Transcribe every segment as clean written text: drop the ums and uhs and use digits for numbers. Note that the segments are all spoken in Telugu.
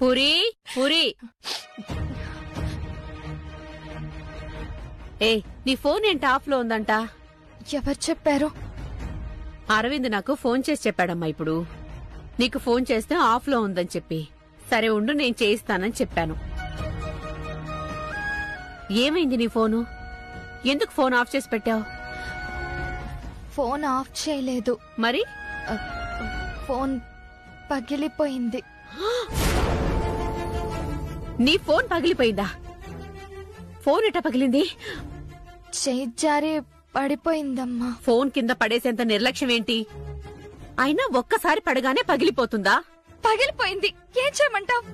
పూరి పూరి ఏ నీ ఫోన్ ఏంటి ఆఫ్ లో ఉందంట? ఎవరు చెప్పారు? అరవింద్ నాకు ఫోన్ చేసి చెప్పాడమ్మా. ఇప్పుడు నీకు ఫోన్ చేస్తే ఆఫ్ లో ఉందని చెప్పి. సరే ఉండు, నేను చేయిస్తానని చెప్పాను. ఏమైంది నీ ఫోను? ఎందుకు ఫోన్ ఆఫ్ చేసి పెట్టావు? ఫోన్ ఆఫ్ చేయలేదు. మరి ఫోన్ పగిలిపోయింది. నీ ఫోన్ పగిలిపోయిందా? ఫోన్ ఎట్టా పగిలింది? చేయి జారి పడిపోయిందమ్మా. ఫోన్ కింద పడేసేంత నిర్లక్ష్యం ఏంటి? అయినా ఒక్కసారి పడగానే పగిలిపోతుందా? పగిలిపోయింది, ఏం చేయమంటావ్?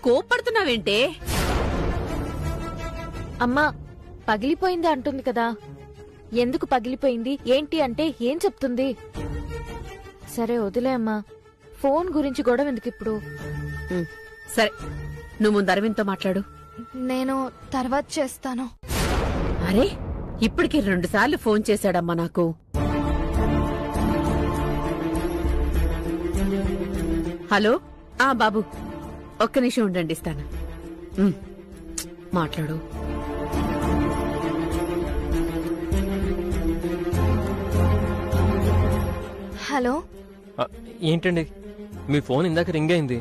కోప్పడుతున్నావేంటే? అమ్మా, పగిలిపోయింది అంటుంది కదా, ఎందుకు పగిలిపోయింది ఏంటి అంటే ఏం చెప్తుంది? సరే వదిలే అమ్మా, ఫోన్ గురించి గొడవ ఎందుకు ఇప్పుడు? సరే, నువ్వు ముందు అరవింద్తో మాట్లాడు. నేను తర్వాత చేస్తాను. అరే, ఇప్పటికి 2 సార్లు ఫోన్ చేశాడమ్మా నాకు. హలో, బాబు ఒక్క నిమిషం ఉండండి, ఇస్తాను. మాట్లాడు. హలో. ఏంటండి, మీ ఫోన్ ఇందాక రింగ్ అయింది,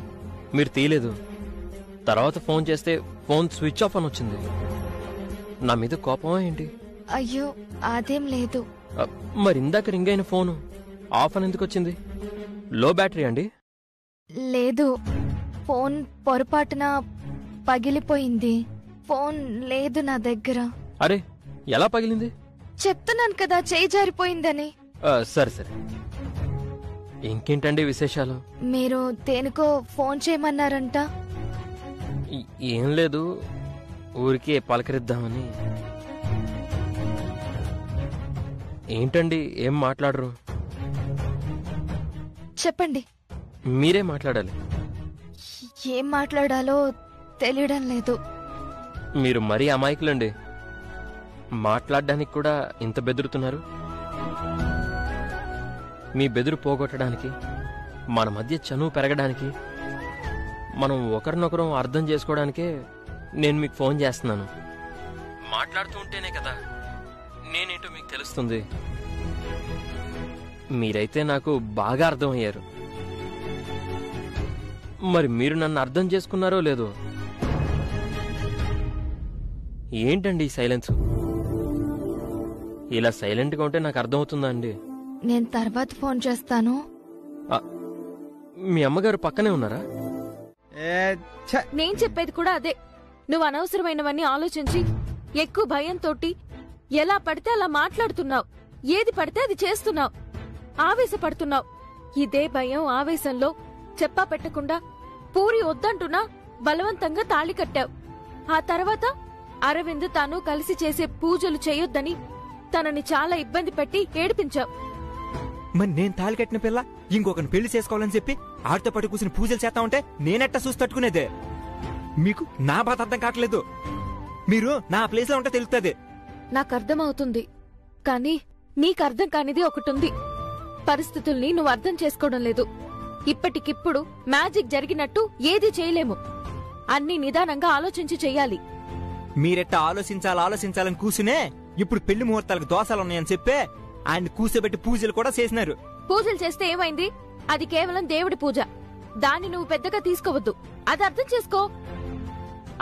మీరు తీయలేదు. తర్వాత ఫోన్ చేస్తే ఫోన్ స్విచ్ ఆఫ్ అని వచ్చింది. నా మీద కోపమా ఏంటి? అయ్యో అదేం లేదు. మరి ఇందాక రింగ్ అయిన ఫోను ఆఫ్ అని ఎందుకు వచ్చింది? లో బ్యాటరీ అండి? లేదు, ఫోన్ పొరపాటున పగిలిపోయింది. ఫోన్ లేదు నా దగ్గర. అరే, ఎలా పగిలింది? చెప్తున్నాను కదా, చేయి జారిపోయిందని. సరే సరే, ఇంకేంటండి విశేషాలు? మీరు దేనికో ఫోన్ చేయమన్నారంట. ఏం లేదు, ఊరికే పలకరిద్దామని. ఏంటండి, ఏం మాట్లాడరు? చెప్పండి. మీరే మాట్లాడాలి. ఏం మాట్లాడాలో తెలియడం లేదు. మీరు మరీ అమాయకులండి, మాట్లాడడానికి కూడా ఇంత బెదురుతున్నారు. మీ బెదురు పోగొట్టడానికి, మన మధ్య చనువు పెరగడానికి, మనం ఒకరినొకరం అర్థం చేసుకోవడానికే నేను మీకు ఫోన్ చేస్తున్నాను. మాట్లాడుతూ ఉంటేనే కదా నేనేంటో మీకు తెలుస్తుంది. మీరైతే నాకు బాగా అర్థమయ్యారు. మరి మీరు నన్ను అర్థం చేసుకున్నారో లేదో? ఏంటండి ఈ సైలెన్స్? ఇలా సైలెంట్గా ఉంటే నాకు అర్థమవుతుందా అండి? నేను తర్వాత ఫోన్ చేస్తాను. మీ అమ్మగారు పక్కనే ఉన్నారా? నేను చెప్పేది కూడా అదే. నువ్వు అనవసరమైనవన్నీ ఆలోచించి ఎక్కువ భయంతోటి ఎలా పడితే అలా మాట్లాడుతున్నావు, ఏది పడితే అది చేస్తున్నావు, ఆవేశపడుతున్నావు. ఇదే భయం ఆవేశంలో చెప్పా పెట్టకుండా పూరి వద్దంటున్నా బలవంతంగా తాళి కట్టావు. ఆ తర్వాత అరవింద్ తాను కలిసి చేసే పూజలు చేయొద్దని తనని చాలా ఇబ్బంది పెట్టి ఏడిపించావు. మరి నేను తాళి కట్టిన పిల్ల ఇంకొకరిని పెళ్లి చేసుకోవాలని చెప్పి ఆడితో పాటు కూర్చుని పూజలు చేస్తా ఉంటే నేనెట్టా చూసి తట్టుకునేదే? మీకు నా బాధ అర్థం కావట్లేదు. మీరు నా ప్లేస్ లో ఉంటే తెలుస్తుంది. నాకర్థమవుతుంది, కానీ నీకర్థం కానిది ఒకటుంది. పరిస్థితుల్ని నువ్వు అర్థం చేసుకోవడం లేదు. ఇప్పటికిప్పుడు మ్యాజిక్ జరిగినట్టు ఏదీ చేయలేము. అన్ని నిదానంగా ఆలోచించి చెయ్యాలి. మీరెట్టా ఆలోచించాలని కూసునే ఇప్పుడు పెళ్లి ముహూర్తాలకు దోషాలున్నాయని చెప్పే ఆయన కూసబెట్టి పూజలు కూడా చేసినారు. పూజలు చేస్తే ఏమైంది? అది కేవలం దేవుడి పూజ. దాన్ని నువ్వు పెద్దగా తీసుకోవద్దు, అది అర్థం చేసుకో.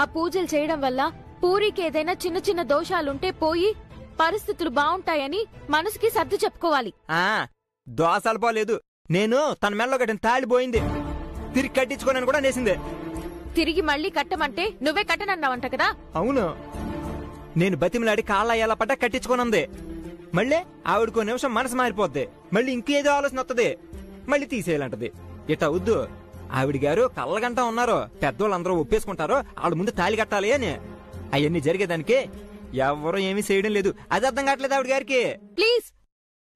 ఆ పూజలు చేయడం వల్ల పూరికి ఏదైనా చిన్న చిన్న దోషాలుంటే పోయి పరిస్థితులు బావుంటాయని మనసుకి సర్ది చెప్పుకోవాలి. దోషాలు పోలేదు, నేను తన మెల్లో కట్టిన తాళిపోయింది తిరిగి కట్టించుకోనని కూడా నేసిందే. తిరిగి మళ్ళీ కట్టమంటే నువ్వే కట్టనన్నావంట కదా? అవును, నేను బతిమలాడి కాళ్ళ ఎలా పడ్డా కట్టించుకోనుంది. మళ్ళీ ఆవిడకో నిమిషం మనసు మారిపోద్ది, మళ్ళీ ఇంకేదో ఆలోచన వస్తుంది, మళ్ళీ తీసేయాలంటది. ఇట వద్దు, ఆవిడ గారు కళ్ళగంటా ఉన్నారు, పెద్దోళ్ళందరూ ఒప్పేసుకుంటారో వాళ్ళ ముందు తాళి కట్టాలి అని. అవన్నీ జరిగేదానికి ఎవరూ ఏమీ చేయడం లేదు. అది అర్థం కావట్లేదు ఆవిడ గారికి. ప్లీజ్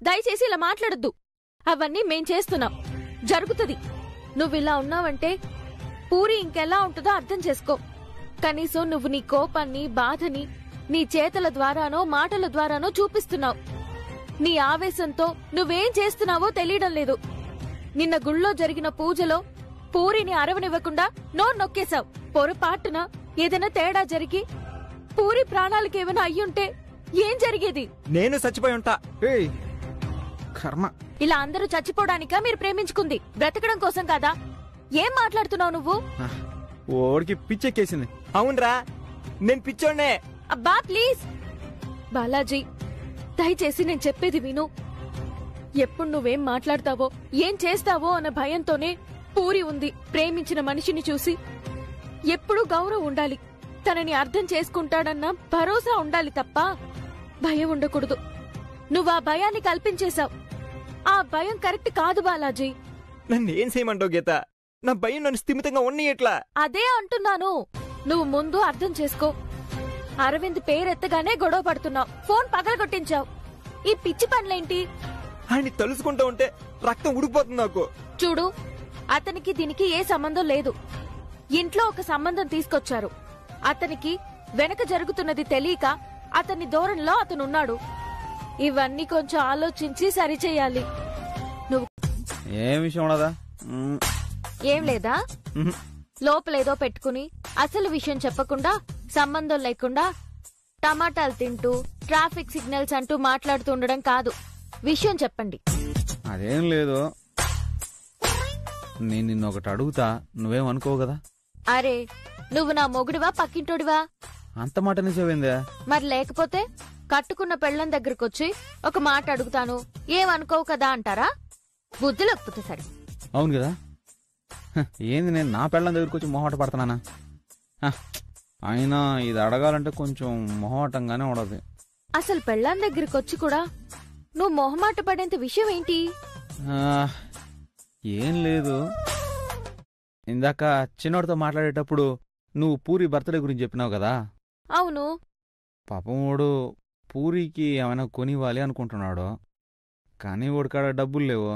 దయచేసి ఇలా మాట్లాడొద్దు. అవన్నీ మేం చేస్తున్నాం, జరుగుతుంది. నువ్విలా ఉన్నావంటే పూరి ఇంకెలా ఉంటుందో అర్థం చేసుకో. కనీసం నువ్వు నీ కోపాన్ని, బాధని నీ చేతల ద్వారానో మాటల ద్వారానో చూపిస్తున్నావు. నీ ఆవేశంతో నువ్వేం చేస్తున్నావో తెలియడం లేదు. నిన్న గుళ్ళో జరిగిన పూజలో పూరిని అరవనివ్వకుండా నోరు నొక్కేశావు. పొరపాటున ఏదైనా తేడా జరిగి పూరి ప్రాణాలకి ఏమైనా అయ్యుంటే ఏం జరిగేది? నేను చచ్చిపోయి ఉంటా. కర్మ. ఇలా అందరూ చచ్చిపోవడానికా మీరు ప్రేమించుకుంది? బ్రతకడం కోసం కాదా? ఏం మాట్లాడుతున్నావు నువ్వు? ఓడికి పిచ్చెక్కేసింది. అవునరా, నేను పిచ్చోడ్నే. అబ్బా ప్లీజ్ బాలాజీ, దయచేసి నేను చెప్పేది విను. ఎప్పుడు నువ్వేం మాట్లాడతావో ఏం చేస్తావో అన్న భయంతోనే పూరి ఉంది. ప్రేమించిన మనిషిని చూసి ఎప్పుడూ గౌరవం ఉండాలి, తనని అర్థం చేసుకుంటాడన్న భరోసా ఉండాలి తప్ప భయం ఉండకూడదు. నువ్వు ఆ భయాన్ని కల్పించేశావు. ఆ భయం కరెక్ట్ కాదు బాలాజీ. నన్ను ఏం చేయమంటావు గీత? నా భయం నన్ను స్థిమితంగా ఉన్నట్లా. అదే అంటున్నాను. నువ్వు ముందు అర్థం చేసుకో. అరవింద్ పేరెత్తగానే గొడవ పడుతున్నావు, ఫోన్ పగలగొట్టించావు. ఈ పిచ్చి పనులేంటి? ఆయన్ని తలుసుకుంటూ ఉంటే రక్తం ఉడికిపోతుంది నాకు. చూడు, అతనికి దీనికి ఏ సంబంధం లేదు. ఇంట్లో ఒక సంబంధం తీసుకొచ్చారు. అతనికి వెనక జరుగుతున్నది తెలియక అతని ధోరణిలో అతనున్నాడు. ఇవన్నీ కొంచెం ఆలోచించి సరిచేయాలి. నువ్వు ఏం విషయం ఉండదా? ఏం లేదా? లోపలేదో పెట్టుకుని అసలు విషయం చెప్పకుండా, సంబంధం లేకుండా టమాటాలు తింటూ ట్రాఫిక్ సిగ్నల్స్ అంటూ మాట్లాడుతుండడం కాదు. విషయం చెప్పండి. అదేం లేదు. నేను నిన్ను ఒకటి అడుగుతా, నువ్వేమనుకోవు కదా? అరే, నువ్వు నా మొగుడివా పక్కింటోడివా? అంత మాట నిజమైందే. మరి లేకపోతే కట్టుకున్న పెళ్ళం దగ్గరకొచ్చి ఒక మాట అడుగుతాను, ఏమనుకోవు కదా అంటారా? బుద్ధి లేకపోతే సరే. అవును కదా. ఏంది నేను నా పెళ్ళం దగ్గరకు వచ్చి మొహమాట పడుతున్నానా? అయినా ఇది అడగాలంటే కొంచెం మొహమాటంగానే ఉండదు. అసలు పెళ్ళాం దగ్గరకొచ్చి కూడా నువ్వు మొహమాట పడేంత విషయం ఏంటి? ఏం లేదు. ఇందాక చిన్నోడితో మాట్లాడేటప్పుడు నువ్వు పూరి బర్త్డే గురించి చెప్పినావు కదా. అవును. పాపం వాడు పూరికి ఏమైనా కొనివ్వాలి అనుకుంటున్నాడు. కానీ వాడి కాడ డబ్బులు లేవు.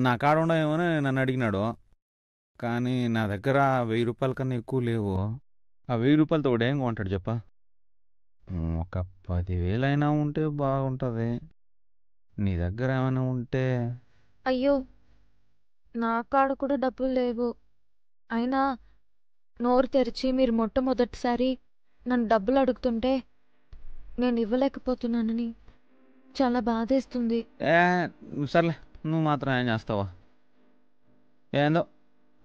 నా కాడ ఉండవేమోని నన్ను అడిగినాడు. కానీ నా దగ్గర 1000 రూపాయల కన్నా ఎక్కువ లేవు. ఆ 1000 రూపాయలతో వాడు ఏం కొంటాడు చెప్ప? ఒక 10,000 అయినా ఉంటే బాగుంటుంది. నీ దగ్గర ఏమైనా ఉంటే. అయ్యో, నా కాడ కూడా డబ్బులు లేవు. అయినా నోరు తెరిచి మీరు మొట్టమొదటిసారి నన్ను డబ్బులు అడుగుతుంటే నేను ఇవ్వలేకపోతున్నానని చాలా బాధేస్తుంది. సర్లే, నువ్వు మాత్రం ఏం చేస్తావా? ఏందో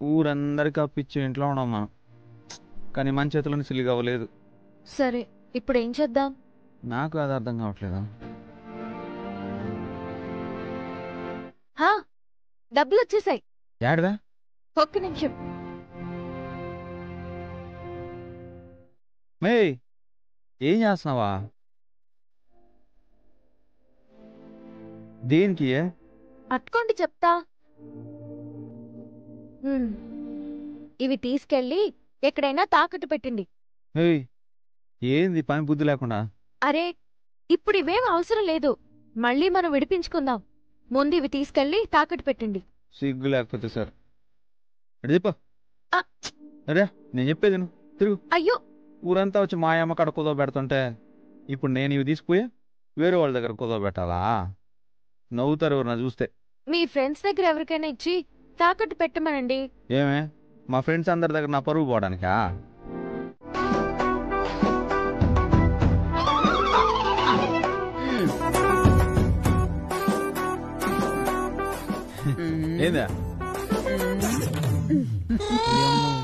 ఊరందరికీ అప్పిచ్చి ఇంట్లో ఉన్నాం మనం. కానీ మన చేతులను సిలిగా అవ్వలేదు. సరే, ఇప్పుడు ఏం చేద్దాం? నాకు అది అర్థం కావట్లేదు. డబ్బులు వచ్చేసాయి. యాడవా? ఒక్క నిమిషం. మే, ఏం చేస్తున్నావా? దేనికి? అట్టుకోండి చెప్తా. ఇవి తీసుకెళ్ళి ఎక్కడైనా తాకట్టు పెట్టండి. ఏంది పని బుద్ధి లేకుండా? అరే, ఇప్పుడు ఇవేం అవసరం లేదు. మళ్ళీ మనం విడిపించుకుందాం. ముందు ఇవి తీసుకెళ్ళి తాకట్టు పెట్టండి. సిగ్గు లేకపోతే సార్ చెప్ప. అరే, నేను చెప్పేది తిరుగు. అయ్యో, ఊరంతా వచ్చి మా అమ్మ కాడ కుదవ పెడుతుంటే ఇప్పుడు నేను ఇవి తీసుకుపోయి వేరే వాళ్ళ దగ్గర కుదవ పెట్టాలా? నవ్వుతారు ఎవరు చూస్తే. మీ ఫ్రెండ్స్ దగ్గర ఎవరికైనా ఇచ్చి తాకట్టు పెట్టమనండి. ఏమే, మా ఫ్రెండ్స్ అందరి దగ్గర నా పరువు పోవడానికా? ఏందా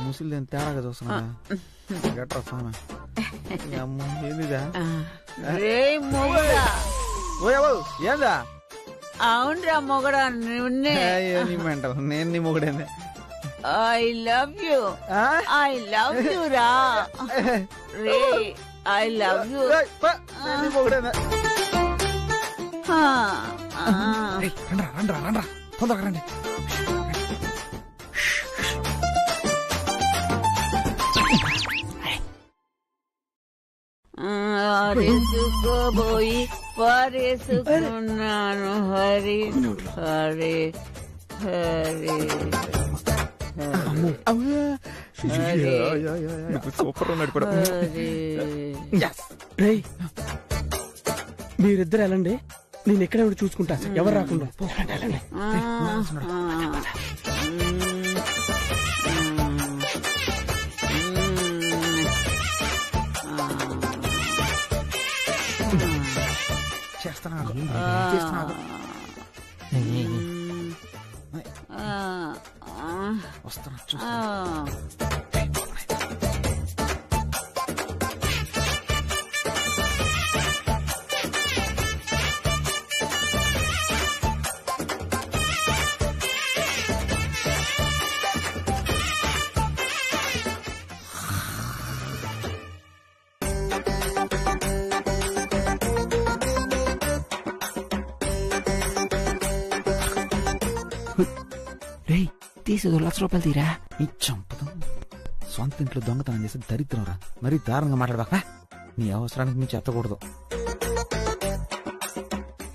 ముసలి తేడాగా చూస్తున్నా? ఏందిదా? ఏందా? అవునరా మొగడా, మెంటల్. నేను నీ మొగడేంది? I love you, I love you రా రే, ఐ లవ్ యూ. మొగడేందా? రండ్రా తొందరగా రండి. అరేసుకోబోయి పరేసుకున్నాను. హరి హరి హరి సూపర్ ఉన్నాడు. మీరిద్దరు వెళ్ళండి, నేను ఎక్కడ చూసుకుంటా. ఎవరు రాకుండా. తీసేది 1,00,000 రూపాయలు తీరా. నీ చంపదు. సొంత ఇంట్లో దొంగతనం చేసి దరిద్రంరా. మరీ దారుణంగా మాట్లాడబాక. నీ అవసరానికి మించి ఎత్తకూడదు.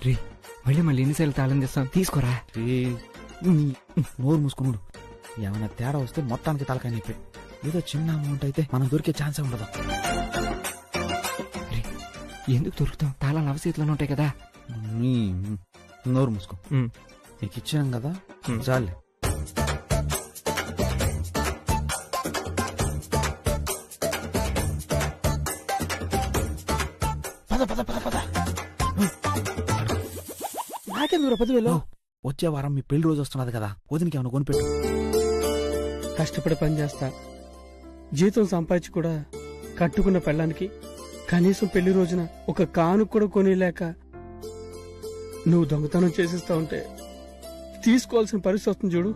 రే మళ్ళీ ఎన్నిసార్లు తాళం చేస్తాం, తీసుకోరా. నోరు మూసుకున్నాడు. ఏమైనా తేడా వస్తే మొత్తానికి తలకాయ నొప్పి. ఏదో చిన్న అమౌంట్ అయితే మనం దొరికే ఛాన్సే ఉండదు. ఎందుకు దొరుకుతాం, తాళాలు అవసీట్లోనే ఉంటాయి కదా. నోరు మూసుకో. నీకు ఇచ్చాం కదా చాలే. నాకెందుకు 10,000? వచ్చే వారం మీ పెళ్లి రోజు వస్తున్నది కదా, వదినికి ఏమైనా కొనిపెట్టు. కష్టపడి పని చేస్తా, జీతం సంపాదించి కూడా కట్టుకున్న పెళ్ళానికి కనీసం పెళ్లి రోజున ఒక కానుక కూడా కొనిలేక నువ్వు దొంగతనం చేసిస్తా ఉంటే తీసుకోవాల్సిన పరిస్థితి వస్తుంది చూడు.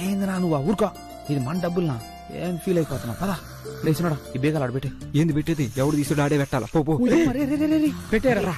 ఏందిరా నువ్వు ఆ ఊరుకో, ఇది మన డబ్బులునా? ఏం ఫీల్ అయిపోతున్నా? పదా లేచినాడా ఈ బేగాలు ఆడబెట్టే. ఏంది పెట్టేది? ఎవడు తీసుడు ఆడే పెట్టాలా? పో పెట్టారా?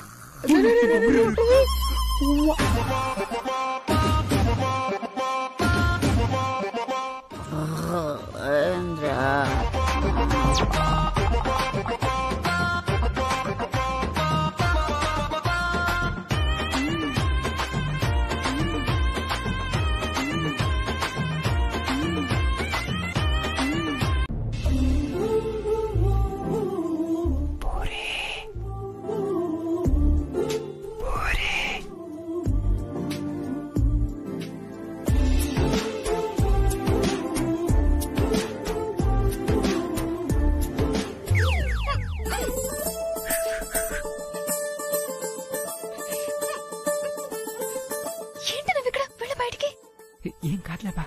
ఏం కాట్లేపా.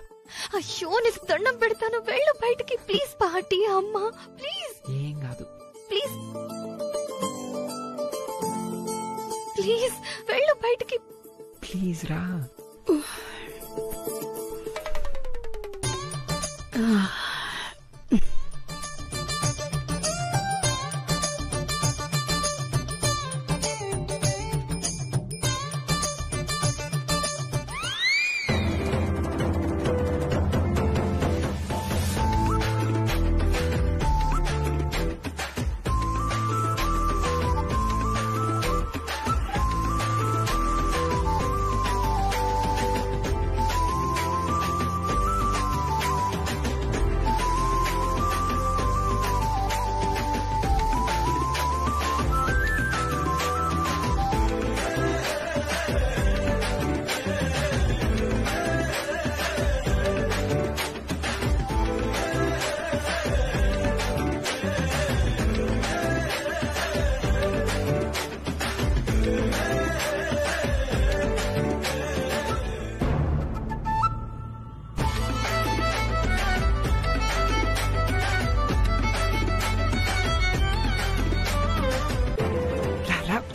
అయ్యో నీకు దండం పెడతాను, వెళ్ళు బయటికి ప్లీజ్. పార్టీ అమ్మా ప్లీజ్. ఏం కాదు ప్లీజ్ ప్లీజ్ వెళ్ళు బయటికి ప్లీజ్ రా.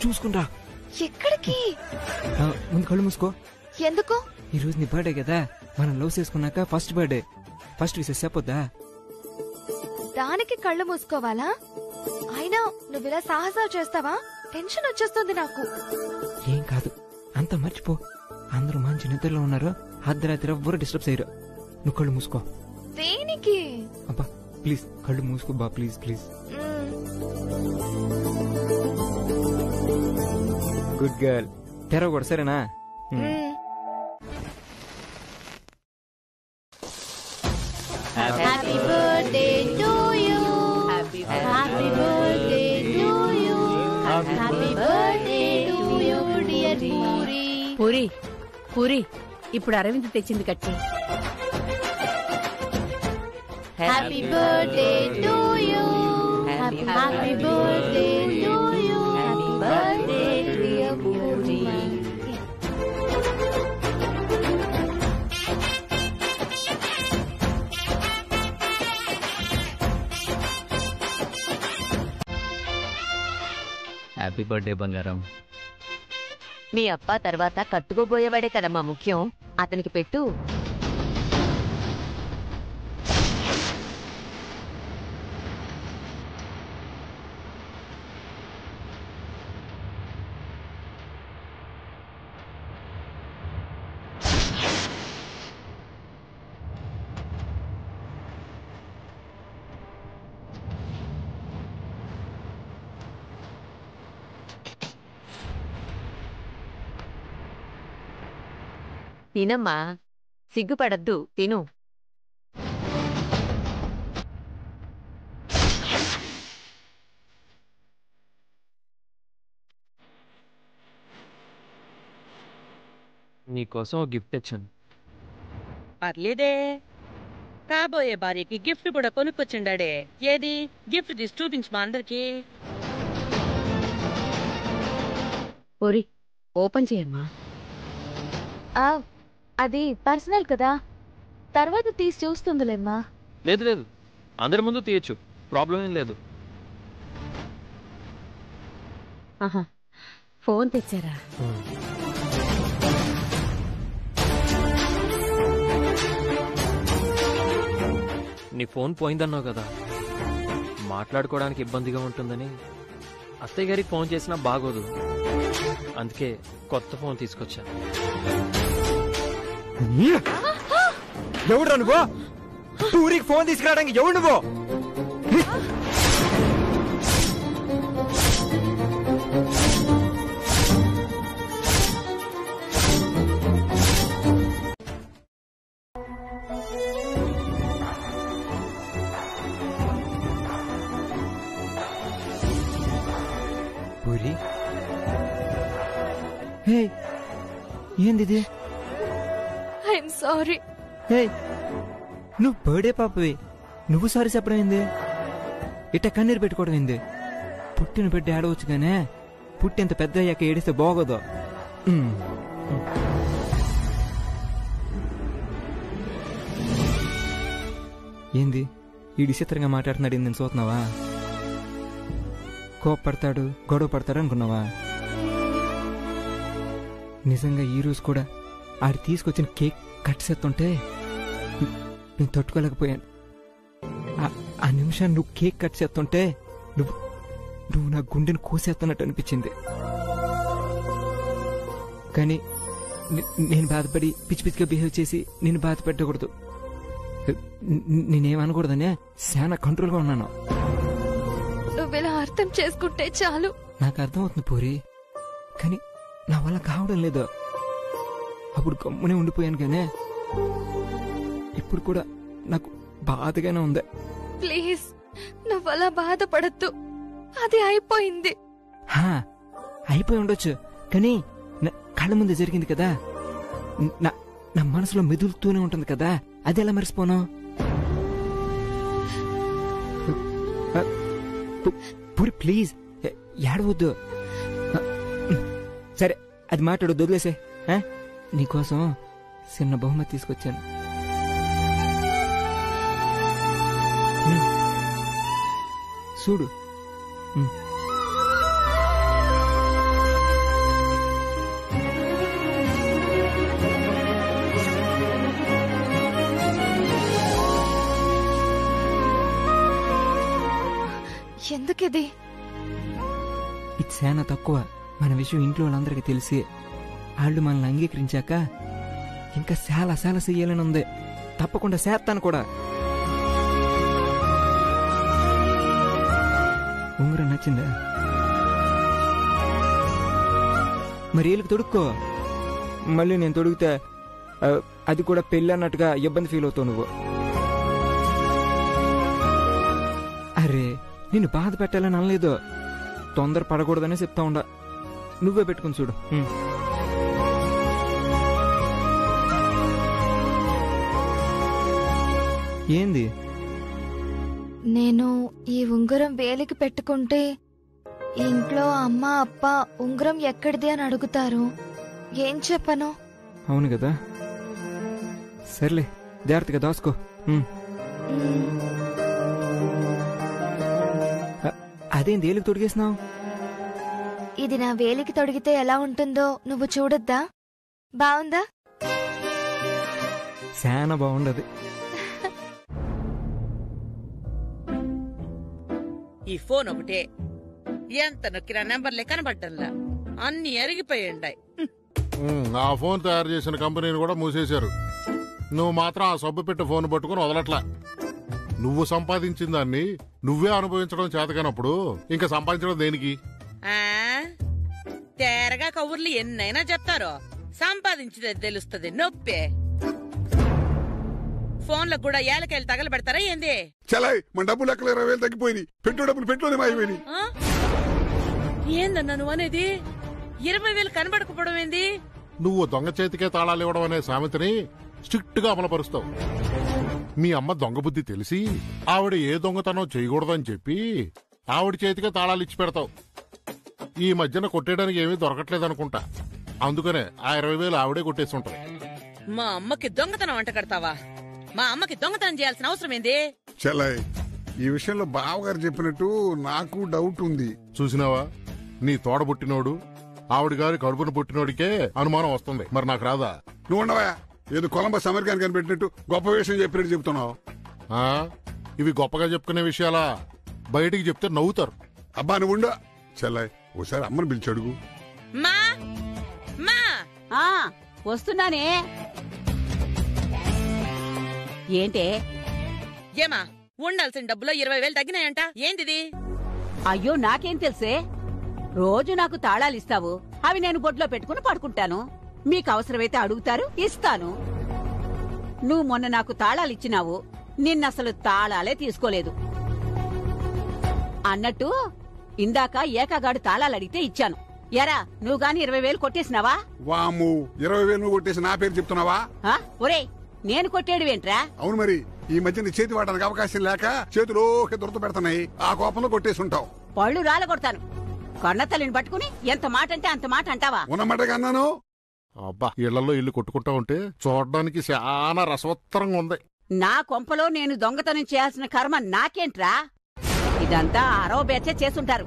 చూసుకుంటా. ఎక్కడికి? ముందు కళ్ళు మూసుకో. ఎందుకు? ఈ రోజు నీ బర్త్డే కదా, మనం లవ్ చేసుకున్నాక ఫస్ట్ బర్త్డే. ఫస్ట్ విషెస్ చెప్పొద్దా? దానికి కళ్ళు మూసుకోవాలా? అయినా నువ్వు ఇలా సాహసాలు చేస్తావా? టెన్షన్ వచ్చేస్తుంది నాకు. ఏం కాదు, అంత మర్చిపో. అందరూ మంచి నిద్రలో ఉన్నారు, అర్ధరాత్రి ఎవ్వరు డిస్టర్బ్ చేయరు. నువ్వు కళ్ళు మూసుకో. దేనికి? అబ్బా ప్లీజ్ కళ్ళు మూసుకో బా, ప్లీజ్ ప్లీజ్. Good girl. తెరవకూడదు సరేనా? Happy birthday to you. Happy birthday to you. Happy birthday to you dear Puri. Puri Puri ఇప్పుడు అరవింద్ తెచ్చింది కట్టి. Happy birthday to you. Happy birthday to you. Happy birthday dear Puri. Puri. Happy birthday బంగారం. మీ అప్ప తర్వాత కట్టుకోబోయేవాడే కదమ్మా ముఖ్యం, అతనికి పెట్టు. తినమ్మా, సిగ్గుపడద్దు, తిను. నీకోసం ఒక గిఫ్ట్ తెచ్చాను. పర్లేదే, కాబోయే భార్యకి గిఫ్ట్ కూడా కొనుక్కొచ్చిండాడే. ఏది గిఫ్ట్ తీసి చూపించు మా అందరికి. పూరి, ఓపెన్ చేయమ్మా. అది పర్సనల్ కదా, తర్వాత తీసి చూస్తుందిలేమ్మా. లేదు లేదు, అందరి ముందు తీయచ్చు, ప్రాబ్లం ఏం లేదు. ఆహా, ఫోన్ తెచ్చారా? నీ ఫోన్ పోయిందన్నావు కదా, మాట్లాడుకోవడానికి ఇబ్బందిగా ఉంటుందని అత్తయ్య గారికి ఫోన్ చేసినా బాగోదు, అందుకే కొత్త ఫోన్ తీసుకొచ్చా. ఎవడు నువ్వు? పూరికి ఫోన్ తీసుకురావడానికి ఎవడు నువ్వు? పూరి, హే ఏంది? I'm sorry. హే, నువ్వు బర్త్డే పాపవి, నువ్వు సారీ చెప్పడం ఏంది? ఇట్ట కన్నీరు పెట్టుకోవడం ఏంది? పుట్టిన బిడ్డ ఏడవచ్చు గానే, పుట్టింత పెద్ద అయ్యాక ఏడిస్తే బాగోదు. ఏంది ఈ విచిత్రంగా మాట్లాడుతున్నాడు? ఏంది చూస్తున్నావా? కోపడతాడు, గొడవ పడతాడు అనుకున్నావా? నిజంగా ఈ రోజు కూడా ఆడి తీసుకొచ్చిన కేక్ కట్ చేస్తుంటే నేను తట్టుకోలేకపోయాను. ఆ నిమిషాన్ని నువ్వు కేక్ కట్ చేస్తుంటే నువ్వు నా గుండెని కోసేస్తున్నట్టు అనిపించింది. కానీ నేను బాధపడి పిచ్చి పిచ్చిగా బిహేవ్ చేసి నేను బాధ పెట్టకూడదు, నేనేమనకూడదనే చాలా కంట్రోల్గా ఉన్నాను. నువ్వెలా అర్థం చేసుకుంటే చాలు. నాకు అర్థమవుతుంది పూరి, కానీ నా వల్ల కావడం లేదు. అప్పుడు గమ్మునే ఉండిపోయాను కానీ ఇప్పుడు కూడా నాకు బాధగానే ఉంది. ప్లీజ్, నువ్వలా బాధపడద్దు, అది అయిపోయింది. అయిపోయి ఉండొచ్చు, కానీ కళ్ళ ముందు జరిగింది కదా, నా మనసులో మెదులుతూనే ఉంటుంది కదా, అది ఎలా మర్చిపోను? పూరి ప్లీజ్ ఏడవద్దు. సరే, అది మాట్లాడొద్దు, వదిలేసే. నీకోసం చిన్న బహుమతి తీసుకొచ్చాను. చూడు. ఎందుకిది? ఇది చాలా తక్కువ. మన విషయం ఇంట్లో వాళ్ళందరికీ తెలిసి వాళ్ళు మనల్ని అంగీకరించాక ఇంకా చాలా చాలా చెయ్యాలని ఉంది. తప్పకుండా చేస్తాను కూడా. ఉంగరం నచ్చిందా? మరి వీళ్ళకి తొడుక్కో. మళ్ళీ నేను తొడిగితే అది కూడా పెళ్ళి అన్నట్టుగా ఇబ్బంది ఫీల్ అవుతావు నువ్వు. అరే, నిన్ను బాధ పెట్టాలని అనలేదు, తొందర పడకూడదనే చెప్తా ఉండ. నువ్వే పెట్టుకుని చూడు. ఏంది? నేను ఈ ఉంగరం వేలికి పెట్టుకుంటే ఇంట్లో అమ్మ అప్ప ఉంగరం ఎక్కడిది అని అడుగుతారు. ఏం చెప్పను? అవును కదా, సర్లే జాగ్రత్తగా దాసుకో. అదేం దేలికి తొడిగేసినావు? ఇది నా వేలికి తొడిగితే ఎలా ఉంటుందో నువ్వు చూడొద్దా? బావుందా? చాలా బాగుండదు. ఈ ఫోన్ ఒకటే ఎంత నొక్కినా నెంబర్లే కనబడ్డంలా, అన్ని అరిగిపోయిండాయి. ఆ ఫోన్ తయారు చేసిన కంపెనీని కూడా మూసేశారు. నువ్వు మాత్రం ఆ సబ్బు పెట్టి ఫోన్ పట్టుకుని వదలట్లా. నువ్వు సంపాదించిన దాన్ని నువ్వే అనుభవించడం చేతకానప్పుడు ఇంకా సంపాదించడం దేనికి? తేరగా కబుర్లు ఎన్నైనా చెప్తారో, సంపాదించేది తెలుస్తుంది నొప్పే. ఫోన్లకు కూడా ఏళ్ళకెళ్ళి తగలబెడతారా ఏంది? చలాయ్, మన డబ్బులు లెక్కలు 20,000 తగ్గిపోయి పెట్టు డబ్బులు పెట్టులోనే మాయిపోయి. ఏందన్నా నువ్వు అనేది? 20,000 కనబడకపోవడం ఏంది? నువ్వు దొంగ చేతికే తాళాలు ఇవ్వడం అనే సామెతని స్ట్రిక్ట్ గా అమలుపరుస్తావు. మీ అమ్మ దొంగ బుద్ధి తెలిసి ఆవిడ ఏ దొంగతనం చేయకూడదని చెప్పి ఆవిడ చేతికే తాళాలు ఇచ్చి పెడతావు. ఈ మధ్యన కొట్టేయడానికి ఏమీ దొరకట్లేదనుకుంటా, అందుకనే ఆ 20,000 ఆవిడే కొట్టేసి ఉంటది. మా అమ్మకి దొంగతనం అంట కడతావా? మా అమ్మకి దొంగతనం చేయాల్సిన అవసరం ఏంది? చలాయ్, ఈ విషయంలో బావగారు చెప్పినట్టు నాకు డౌట్ ఉంది. చూసినావా, నీ తోడబుట్టినోడు ఆవిడ గారి కడుపును పుట్టినోడికే అనుమానం వస్తుంది, మరి నాకు రాదా? నువ్వు ఉండవా, ఏదో కొలంబస్ అమెరికాని కనిపెట్టినట్టు గొప్ప విషయం చెప్పినట్టు చెప్తున్నావు. ఇవి గొప్పగా చెప్పుకునే విషయాలా? బయటికి చెప్తే నవ్వుతారు. అబ్బా నువ్వు ఉండ. చలాయ్, ఓసారి అమ్మని పిలిచి అడుగు. మా మా వస్తున్నానే. ఏంటే? ఏమా, ఉండాల్సిన డబ్బులో 20,000 తగ్గినాయంట, ఏంటిది? అయ్యో నాకేం తెలుసే, రోజు నాకు తాళాలిస్తావు, అవి నేను బొడ్లో పెట్టుకుని పడుకుంటాను. మీకు అవసరమైతే అడుగుతారు, ఇస్తాను. నువ్వు మొన్న నాకు తాళాలిచ్చినావు, నిన్నసలు తాళాలే తీసుకోలేదు. అన్నట్టు ఇందాక ఏకాగాడు తాళాలడిగితే ఇచ్చాను. ఎరా, నువ్వు గాని 20,000 కొట్టేసినావా? వాము, 20,000 నువ్వు కొట్టేసి నా పేరు చెప్తున్నావా? ఒరే, నేను కొట్టేడువేంట్రా? అవును మరి, ఈ మధ్య నీ చేతి వాడడానికి అవకాశం లేక చేతులోకి దురద పెడుతున్నాయి, ఆ కోపంలో కొట్టేసి ఉంటావు. పళ్ళు రాల కొడతాను. కన్నతల్లిని పట్టుకుని ఎంత మాట అంటే అంత మాట అంటావా? ఉన్నమాటగా అన్నాను. అబ్బా, ఇళ్లలో ఇల్లు కొట్టుకుంటా ఉంటే చూడడానికి చాలా రసవత్తరంగా ఉంది. నా కొంపలో నేను దొంగతనం చేయాల్సిన కర్మ నాకేంట్రా? ఇదంతా అరవ బెచ్చే చేసుంటారు.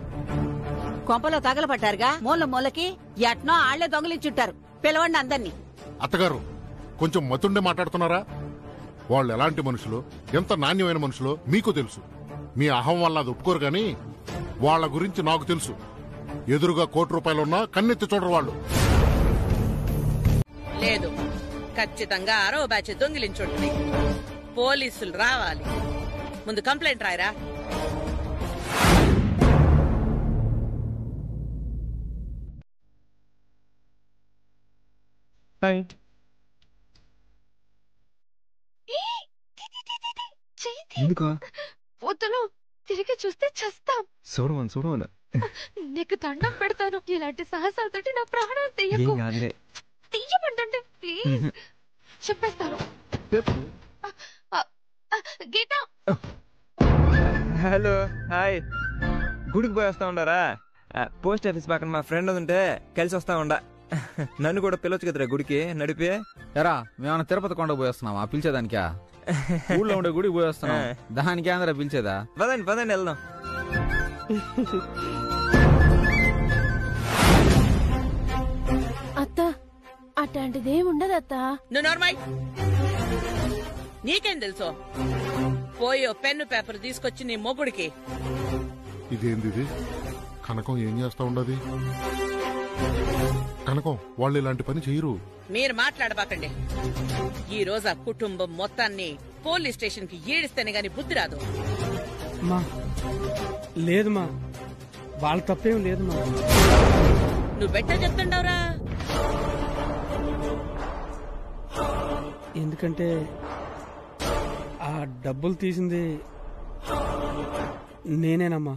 కొంపలో తగలబట్టారుగా, మూల మూలకి ఎట్నో ఆళ్లే దొంగలించుంటారు. పిలవండి అందర్నీ. అత్తగారు, కొంచెం మతుండే మాట్లాడుతున్నారా? వాళ్ళు ఎలాంటి మనుషులు, ఎంత నాణ్యమైన మనుషులో మీకు తెలుసు. మీ అహం వల్ల అది ఒప్పుకోరు గాని వాళ్ళ గురించి నాకు తెలుసు. ఎదురుగా ₹1,00,000 కన్నెత్తి చూడరు వాళ్ళు. లేదు, ఖచ్చితంగా 6వ బ్యాచ్ దొంగిలించుంటుంది. పోలీసులు రావాలి. ముందు కంప్లైంట్ రాయరా. ఎందుకో వద్దును, తిరిగి చూస్తే చస్తాం. చూడమను. నీకు దండం పెడతాను, ఇలాంటి సాహసాలతోటి నా ప్రాణాలు తీయకు. తీయమంటుంటే ప్లీజ్ చెప్పేస్తాను. గీత, హలో, హాయ్. గుడికి పోయి వస్తా ఉండారా? పోస్ట్ ఆఫీస్ పక్కన మా ఫ్రెండ్ ఉంటే కలిసి వస్తా ఉండా. నన్ను కూడా పిలవచ్చు కదరా గుడికి నడిపి. ఎరా, మేమన్నా తిరుపతి కొండ పోయి వస్తున్నావా? పిలిచేదానికా? ఊళ్ళో ఉండే గుడికి పోయి వస్తున్నాం, దానికి అందరా పిలిచేదా? పదండి వెళ్దాం. అత్త, అట్లాంటిదేముండదత్తా. నువ్వు నార్మల్. నీకేం తెలుసు? పోయో పెన్ను పేపర్ తీసుకొచ్చి నీ మొగుడికి. ఇదేంది? కనకం ఏం చేస్తా ఉండదు? కనకం, వాళ్ళు ఇలాంటి పని చేయరు. మీరు మాట్లాడబాకండి. ఈ రోజు ఆ కుటుంబం మొత్తాన్ని పోలీస్ స్టేషన్ కి ఈడిస్తేనే గాని బుద్ధి రాదు. లేదు మా, వాళ్ళ తప్పేం లేదు మా. నువ్వు బెట్ట చెప్తుండవురా? ఎందుకంటే ఆ డబ్బులు తీసింది నేనేనమ్మా.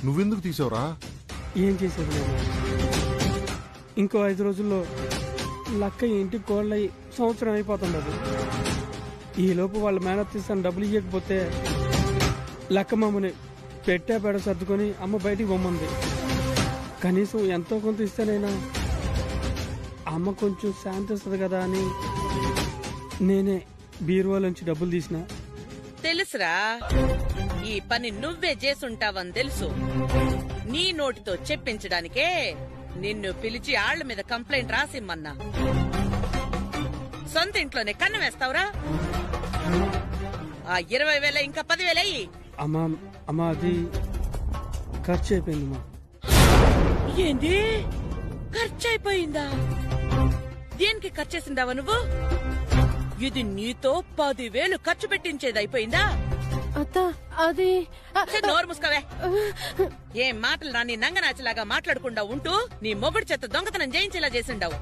నువ్వెందుకు తీసావురా? ఏం చేసేది లేదు. ఇంకో 5 రోజుల్లో లక్క ఇంటికి కోళ్ళయి సంవత్సరం అయిపోతుంది. ఈలోపు వాళ్ళ మేనత్ తీస్తాను డబ్బులు ఇవ్వకపోతే లక్కమ్మని పెట్టే పేడ సర్దుకొని అమ్మ బయటికి పొమ్మంది. కనీసం ఎంతో కొంత ఇస్తేనైనా అమ్మ కొంచెం శాంతిస్తుంది కదా అని నేనే బీరువాలోంచి డబ్బులు తీసిన. తెలుసురా, ఈ పని నువ్వే చేసుంటావని తెలుసు. నీ నోటితో చెప్పించడానికే నిన్ను పిలిచి ఆళ్ల మీద కంప్లైంట్ రాసిమ్మన్నా. సొంత ఇంట్లోనే కన్ను వేస్తావురా? ఆ 20,000 ఇంకా 10,000 అయ్యి. అమ్మా అది ఖర్చు అయిపోయిందమ్మా. ఏంది ఖర్చు అయిపోయిందా? దేనికి ఖర్చేసిందావా నువ్వు? ఇది నీతో 10,000 ఖర్చు పెట్టించేది అయిపోయిందా? అత్త అది నోరు ముసుకోవే. ఏం మాటలు రాని నంగనాచిలాగా మాట్లాడకుండా ఉంటూ నీ మొగుడు చేత దొంగతనం చేయించేలా చేసిండావు.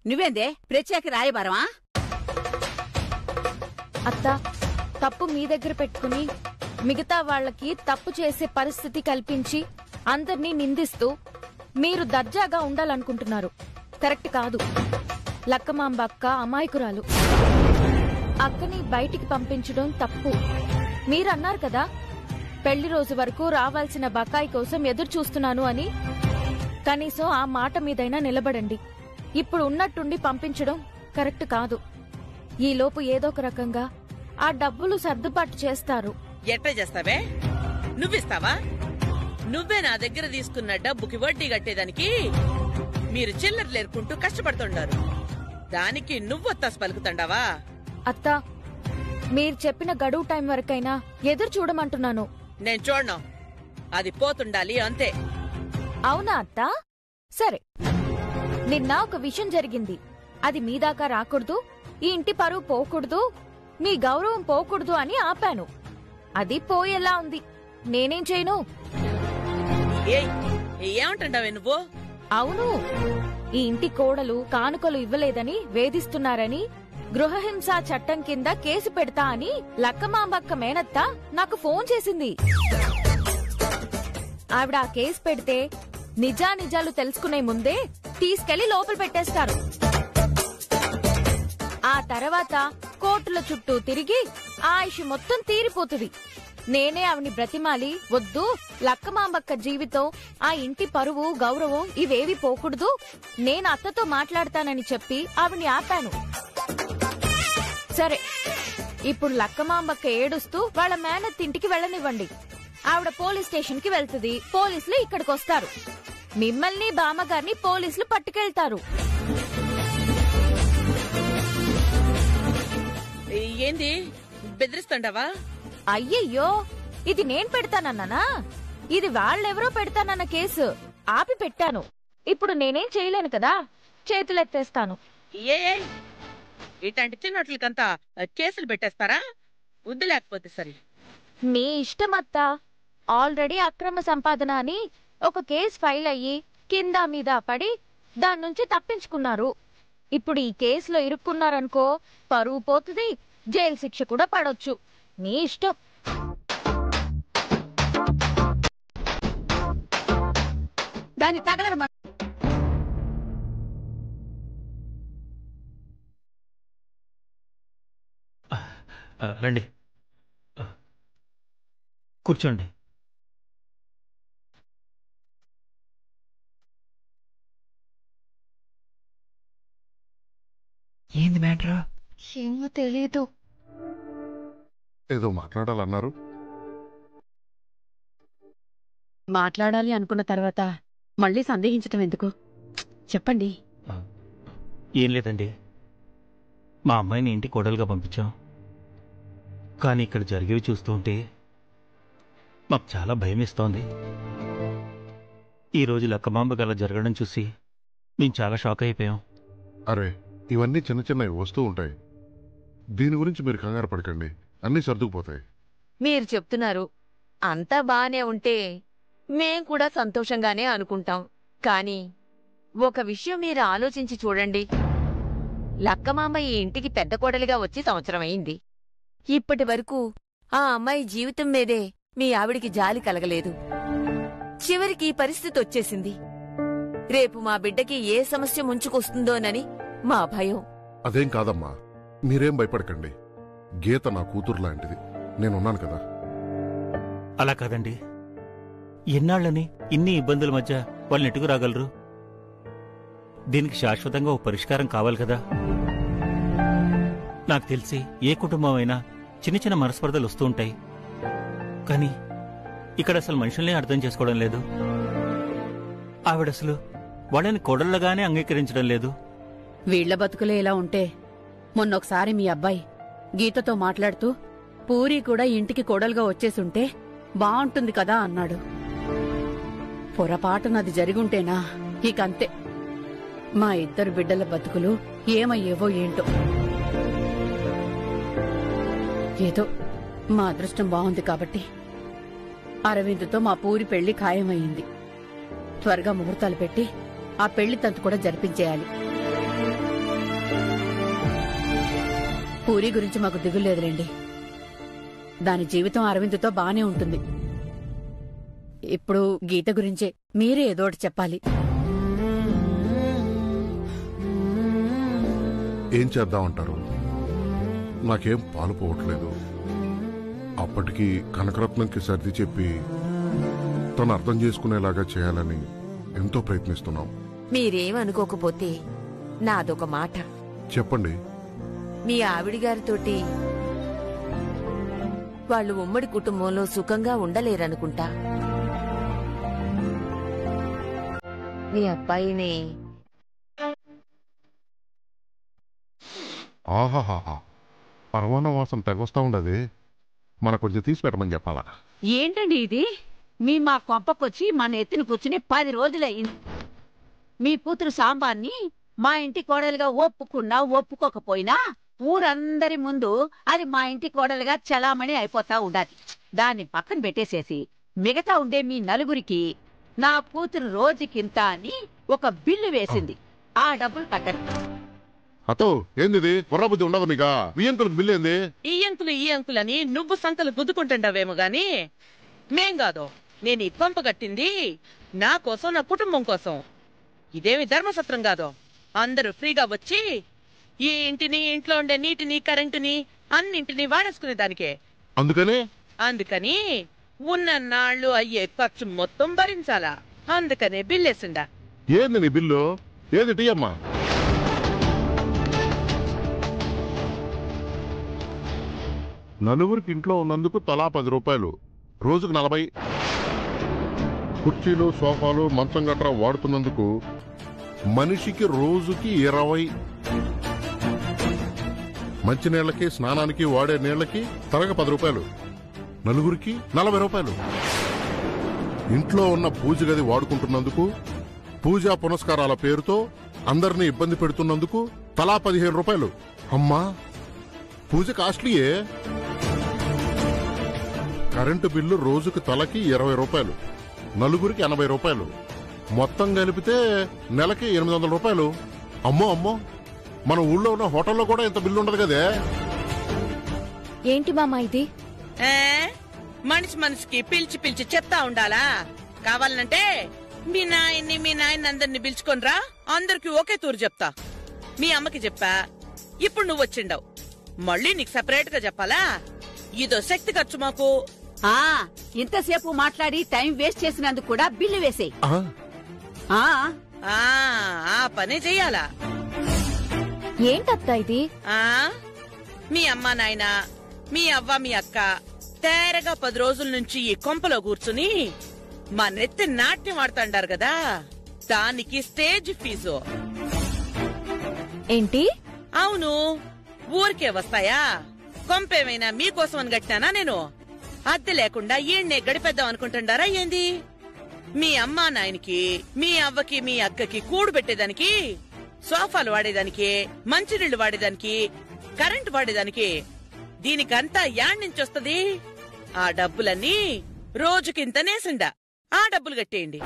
నువ్వేందే ప్రత్యేక రాయబారమా? అత్త తప్పు మీ దగ్గర పెట్టుకుని మిగతా వాళ్ళకి తప్పు చేసే పరిస్థితి కల్పించి అందర్నీ నిందిస్తూ మీరు దర్జాగా ఉండాలనుకుంటున్నారు. కరెక్ట్ కాదు. లక్కమాంబ అక్క అమాయకురాలు. అక్కని బయటికి పంపించడం తప్పు. మీరన్నారు కదా పెళ్లి రోజు వరకు రావాల్సిన బకాయి కోసం ఎదురు చూస్తున్నాను అని. కనీసం ఆ మాట మీదైనా నిలబడండి. ఇప్పుడు ఉన్నట్టుండి పంపించడం కరెక్ట్ కాదు. ఈలోపు ఏదో ఒక రకంగా ఆ డబ్బులు సర్దుబాటు చేస్తారు. ఎట్లా చేస్తావే? నువ్విస్తావా? నువ్వే నా దగ్గర తీసుకున్న డబ్బుకి వడ్డీ కట్టేదానికి మీరు చిల్లరలేరుకుంటూ కష్టపడుతుండారు. దానికి నువ్వొత్తాసు పలుకుతుండావా? అత్త మీరు చెప్పిన గడువు టైం వరకైనా ఎదురు చూడమంటున్నాను. నేను చూడను. అది పోతుండాలి అంతే. అవునా అత్త? సరే, నిన్న ఒక విషయం జరిగింది. అది మీ దాకా రాకూడదు, ఈ ఇంటి పరువు పోకూడదు, మీ గౌరవం పోకూడదు అని ఆపాను. అది పోయేలా ఉంది. నేనేం చేయను? ఏమంటావే నువ్వు? అవును, ఈ ఇంటి కోడలు కానుకలు ఇవ్వలేదని వేధిస్తున్నారని గృహహింస చట్టం కింద కేసు పెడతా అని లక్కమాంబక్క మేనత్త నాకు ఫోన్ చేసింది. ఆవిడ ఆ కేసు పెడితే నిజానిజాలు తెలుసుకునే ముందే తీసుకెళ్లి లోపల పెట్టేస్తారు. ఆ తర్వాత కోర్టుల చుట్టూ తిరిగి ఆయుష్ మొత్తం తీరిపోతుంది. నేనే ఆవిని బ్రతిమాలి, వద్దు లక్కమాంబక్క జీవితం, ఆ ఇంటి పరువు గౌరవం ఇవేవి పోకూడదు, నేను అత్తతో మాట్లాడతానని చెప్పి ఆవిని ఆపాను. సరే, ఇప్పుడు లక్కమాంబక్క ఏడుస్తూ వాళ్ళ మేనత్ ఇంటికి వెళ్ళనివ్వండి. ఆవిడ పోలీస్ స్టేషన్ కి వెళ్తుంది. పోలీసులు ఇక్కడికి వస్తారు. మిమ్మల్ని బామ్మగారిని పోలీసులు పట్టుకెళ్తారు. ఏంది బెదిరిస్తుండవా? అయ్యయ్యో, ఇది నేను పెడతానన్నానా? ఇది వాళ్ళెవరో పెడతానన్న కేసు ఆపి పెట్టాను. ఇప్పుడు నేనేం చేయలేను కదా, చేతులెత్తేస్తాను. ఇట్లాంటి చిన్నట్లకంతా కేసులు పెట్టేస్తారా? వద్దు లేకపోతే సరే. మీ ఇష్టమత్తా. ఆల్రెడీ అక్రమ సంపాదన అని ఒక కేసు ఫైల్ అయ్యి కింద మీద పడి దాని నుంచి తప్పించుకున్నారు. ఇప్పుడు ఈ కేసులో ఇరుక్కున్నారనుకో, పరువు పోతుంది, జైలు శిక్ష కూడా పడొచ్చు. మీ ఇష్టం. దాన్ని తగలరు. రండి, కూర్చోండి. ఏంది మ్యాటర్? ఏమో తెలీదు. ఏదో మాట్లాడాలన్నారు. మాట్లాడాలి అనుకున్న తర్వాత మళ్ళీ సందేహించటం ఎందుకు? చెప్పండి. ఏం లేదండి, మా అమ్మాయిని ఇంటి కోడలుగా పంపించాం. కానీ ఇక్కడ జరిగేవి చూస్తుంటే మాకు చాలా భయం ఇస్తోంది. ఈరోజు లక్కమాంబ గల జరగడం చూసి మేము చాలా షాక్ అయిపోయాం. అరే, ఇవన్నీ చిన్న చిన్నవి వస్తూ ఉంటాయి. దీని గురించి మీరు కంగారు పడకండి, అన్నీ సర్దుకుపోతాయి. మీరు చెప్తున్నారు, అంతా బానే ఉంటే మేం కూడా సంతోషంగానే అనుకుంటాం. కానీ ఒక విషయం మీరు ఆలోచించి చూడండి. లక్కమాంబ ఈ ఇంటికి పెద్ద కోడలిగా వచ్చి సంవత్సరం అయింది. ఇప్పటి వరకు ఆ అమ్మాయి జీవితం మీదే మీ ఆవిడికి జాలి కలగలేదు. చివరికి ఈ పరిస్థితి వచ్చేసింది. రేపు మా బిడ్డకి ఏ సమస్య ముంచుకొస్తుందోనని మా భయం. అదేం కాదమ్మా, మీరేం భయపడకండి. గీత నా కూతురు లాంటిది, నేనున్నాను కదా. అలా కాదండి, ఎన్నాళ్ళని ఇన్ని ఇబ్బందుల మధ్య వాళ్ళని ఎటుకు రాగలరు? దీనికి శాశ్వతంగా ఓ పరిష్కారం కావాలి కదా. నాకు తెలిసి ఏ కుటుంబం అయినా చిన్న చిన్న మనస్పర్ధలు వస్తూ ఉంటాయి. కానీ ఇక్కడ అసలు మనుషుల్ని అర్థం చేసుకోవడం లేదు. ఆవిడసలు వాళ్ళని కోడళ్ళగానే అంగీకరించడం లేదు. వీళ్ల బతుకులే ఇలా ఉంటే మొన్నొకసారి మీ అబ్బాయి గీతతో మాట్లాడుతూ పూరి కూడా ఇంటికి కోడలుగా వచ్చేసుంటే బావుంటుంది కదా అన్నాడు. పొరపాటునది జరిగుంటేనా ఇకంతే. మా ఇద్దరు బిడ్డల బతుకులు ఏమయ్యేవో ఏంటో. ఏదో మా అదృష్టం బాగుంది కాబట్టి అరవింద్తో మా పూరి పెళ్లి ఖాయమయ్యింది. త్వరగా ముహూర్తాలు పెట్టి ఆ పెళ్లి తంతు కూడా జరిపించేయాలి. పూరి గురించి మాకు దిగులేదులేండి. దాని జీవితం అరవింద్తో బానే ఉంటుంది. ఇప్పుడు గీత గురించే మీరే ఏదోటి చెప్పాలి. ఏం చేద్దామంటారు? నాకేం పాలు పోవట్లేదు. అప్పటికి కనకరత్నంకి సర్ది చెప్పి తను అర్థం చేసుకునేలాగా చేయాలని ఎంతో ప్రయత్నిస్తున్నాం. మీరేమనుకోకపోతే నాదొక మాట. చెప్పండి. మీ ఆవిడిగారితోటి వాళ్ళు ఉమ్మడి కుటుంబంలో సుఖంగా ఉండలేరనుకుంటా. మీ అబ్బాయిని ఆహాహా, పరమాన్న వాసన తెగొస్తా ఉండదు. మన కొంచెం తీసి పెట్టమని చెప్పాలా? ఏంటండి ఇది? మా కొంపకొచ్చి మన ఎత్తున కూర్చుని 10 రోజులయ్యింది. మీ కూతురు సాంబాన్ని మా ఇంటి కోడలుగా ఒప్పుకున్నా ఒప్పుకోకపోయినా ఊరందరి ముందు అది మా ఇంటి కోడలుగా చలామణి అయిపోతా ఉండాలి. దాన్ని పక్కన పెట్టేసేసి మిగతా ఉండే మీ నలుగురికి నా కూతురు రోజుకింత అని ఒక బిల్లు వేసింది. ఆ డబ్బులు కట్టరు. అతో ఏంది బుర్రబుద్ధి ఉండదు మీకా? ఈ అంకులకు బిల్లు ఏంది? ఈ అంకులని నువ్వు సంకలు గుద్దుకుంటుంటావేమో గాని మేం కాదు. నేను ఈ పంప కట్టింది నా కోసం, నా కుటుంబం కోసం. ఇదేమి ధర్మసత్రం కాదు. అందరూ ఫ్రీగా వచ్చి ఈ ఇంటిని, ఇంట్లో ఉండే నీటిని, కరెంటుని అన్నింటినీ వాడేసుకునే దానికే. అందుకని ఉన్న నాళ్లు అయ్యే ఖర్చు మొత్తం భరించాలా. అందుకనే బిల్లేసిండా. ఏంది నీ బిల్లు? ఏది టీ అమ్మా? నలుగురికి ఇంట్లో ఉన్నందుకు తలా 10 రూపాయలు, రోజుకు 40. కుర్చీలు, సోఫాలు, మంచం గట్రా వాడుతున్నందుకు మనిషికి రోజుకి 20. మంచినీళ్లకి, స్నానానికి వాడే నీళ్లకి తరగ 10 రూపాయలు, నలుగురికి 40 రూపాయలు. ఇంట్లో ఉన్న పూజ గది వాడుకుంటున్నందుకు, పూజా పునస్కారాల పేరుతో అందరినీ ఇబ్బంది పెడుతున్నందుకు తలా 15 రూపాయలు. అమ్మా, పూజ కాస్ట్లీయే. కరెంటు బిల్లు రోజుకు తలకి 20 రూపాయలు, నలుగురికి 80 రూపాయలు. మొత్తం కలిపితే నెలకి 800 రూపాయలు. అమ్మో అమ్మో, మన ఊళ్ళో ఉన్న హోటల్లో కూడా ఇంత బిల్లు ఉండదు కదే. ఏంటి మామా ఇది? మనిషికి పిలిచి చెప్తా ఉండాలా? కావాలంటే మీ నాయన్ని అందరిని పిలుచుకొనిరా, అందరికి ఒకే తూరు చెప్తా. మీ అమ్మకి చెప్పా, ఇప్పుడు నువ్వు వచ్చిండవు, మళ్ళీ నీకు సెపరేట్ గా చెప్పాలా? ఇదో శక్తి ఖర్చు మాకు. ఇంతసేపు మాట్లాడి టైం వేస్ట్ చేసినందుకు కూడా బిల్లు వేసేయ్. ఆ పనే చెయ్యాలా? ఏంటత్తా ఇది? మీ అమ్మ నాయన, మీ అవ్వ, మీ అక్క తేరగా 10 రోజుల నుంచి ఈ కొంపలో కూర్చుని మా నెత్తి నాట్యం ఆడుతుండారు కదా, దానికి స్టేజ్ ఫీజు. ఏంటి? అవును, ఊరికే వస్తాయా? కొంపేమైనా మీకోసం అని కట్టినానా నేను? అద్దె లేకుండా ఈయన్నే గడిపేద్దాం అనుకుంటుండారా ఏంది? మీ అమ్మా నాయనకి, మీ అవ్వకి, మీ అక్కకి కూడు పెట్టేదానికి, సోఫాలు వాడేదానికి, మంచినీళ్లు వాడేదానికి, కరెంటు వాడేదానికి, దీనికంతా యాడ్నించొస్తది? ఆ డబ్బులన్నీ రోజుకింతనేసిండా. ఆ డబ్బులు కట్టేయండి.